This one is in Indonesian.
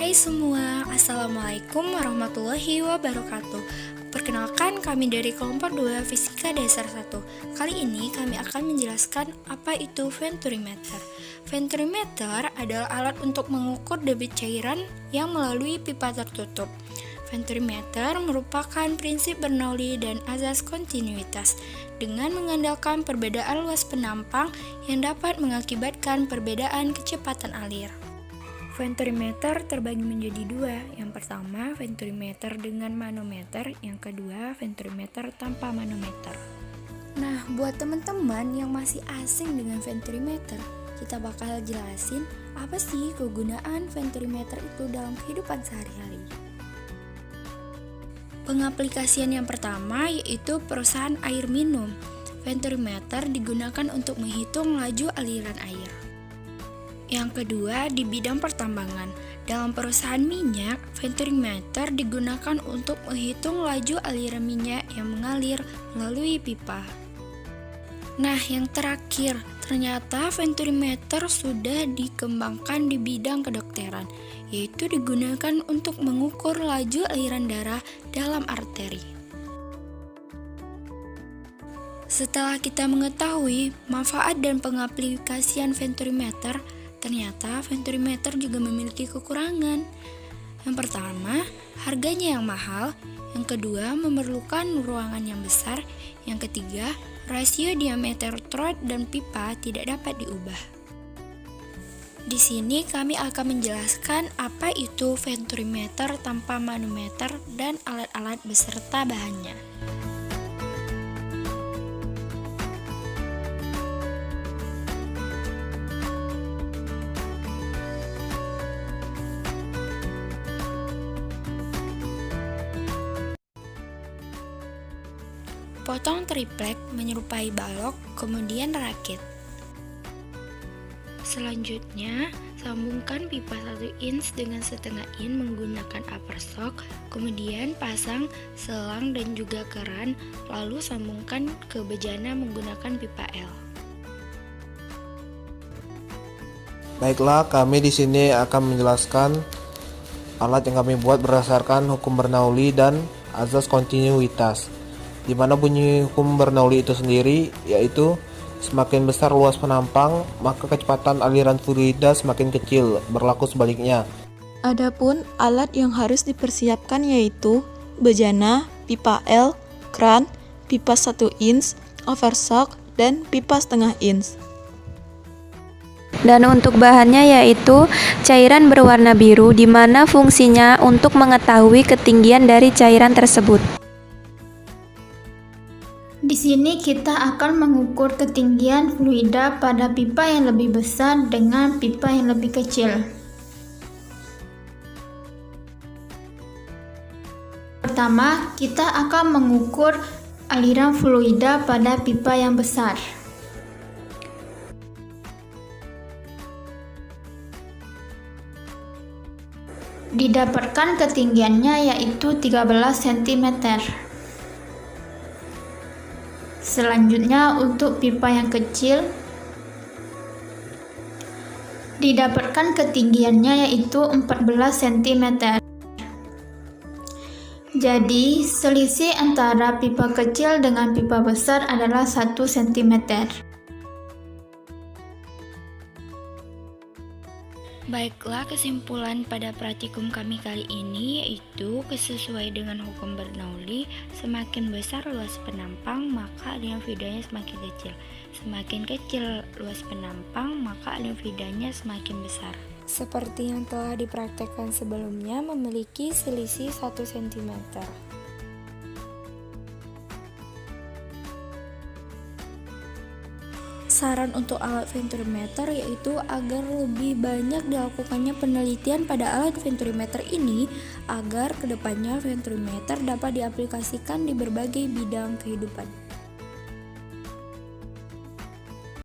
Hai semua, Assalamualaikum warahmatullahi wabarakatuh. Perkenalkan, kami dari kelompok 2 Fisika Dasar 1. Kali ini kami akan menjelaskan apa itu venturimeter. Venturimeter adalah alat untuk mengukur debit cairan yang melalui pipa tertutup. Venturimeter merupakan prinsip Bernoulli dan azas kontinuitas dengan mengandalkan perbedaan luas penampang yang dapat mengakibatkan perbedaan kecepatan alir. Venturimeter terbagi menjadi dua. Yang pertama, venturimeter dengan manometer. Yang kedua, venturimeter tanpa manometer. Nah, buat teman-teman yang masih asing dengan venturimeter, kita bakal jelasin apa sih kegunaan venturimeter itu dalam kehidupan sehari-hari. Pengaplikasian yang pertama yaitu perusahaan air minum. Venturimeter digunakan untuk menghitung laju aliran air. Yang kedua, di bidang pertambangan. Dalam perusahaan minyak, venturimeter digunakan untuk menghitung laju aliran minyak yang mengalir melalui pipa. Nah, yang terakhir, ternyata venturimeter sudah dikembangkan di bidang kedokteran, yaitu digunakan untuk mengukur laju aliran darah dalam arteri. Setelah kita mengetahui manfaat dan pengaplikasian venturimeter, ternyata venturimeter juga memiliki kekurangan. Yang pertama, harganya yang mahal. Yang kedua, memerlukan ruangan yang besar. Yang ketiga, rasio diameter trot dan pipa tidak dapat diubah. Di sini kami akan menjelaskan apa itu venturimeter tanpa manometer dan alat-alat beserta bahannya. Potong triplek menyerupai balok, kemudian rakit. Selanjutnya, sambungkan pipa 1 inch dengan setengah inch menggunakan upper shock, kemudian pasang selang dan juga keran, lalu sambungkan ke bejana menggunakan pipa L. Baiklah, kami di sini akan menjelaskan alat yang kami buat berdasarkan hukum Bernoulli dan azas kontinuitas. Di mana bunyi hukum Bernoulli itu sendiri yaitu semakin besar luas penampang, maka kecepatan aliran fluida semakin kecil, berlaku sebaliknya. Adapun alat yang harus dipersiapkan yaitu bejana, pipa L, kran, pipa 1 inch, overshock, dan pipa setengah inch. Dan untuk bahannya yaitu cairan berwarna biru, di mana fungsinya untuk mengetahui ketinggian dari cairan tersebut. Di sini kita akan mengukur ketinggian fluida pada pipa yang lebih besar dengan pipa yang lebih kecil. Pertama, kita akan mengukur aliran fluida pada pipa yang besar. Didapatkan ketinggiannya yaitu 13 cm. Selanjutnya, untuk pipa yang kecil didapatkan ketinggiannya yaitu 14 cm. Jadi, selisih antara pipa kecil dengan pipa besar adalah 1 cm. Baiklah, kesimpulan pada praktikum kami kali ini yaitu sesuai dengan hukum Bernoulli, semakin besar luas penampang maka aliran fluidanya semakin kecil. Semakin kecil luas penampang maka aliran fluidanya semakin besar. Seperti yang telah dipraktekkan sebelumnya, memiliki selisih 1 cm. Saran untuk alat venturimeter yaitu agar lebih banyak dilakukannya penelitian pada alat venturimeter ini agar kedepannya venturimeter dapat diaplikasikan di berbagai bidang kehidupan.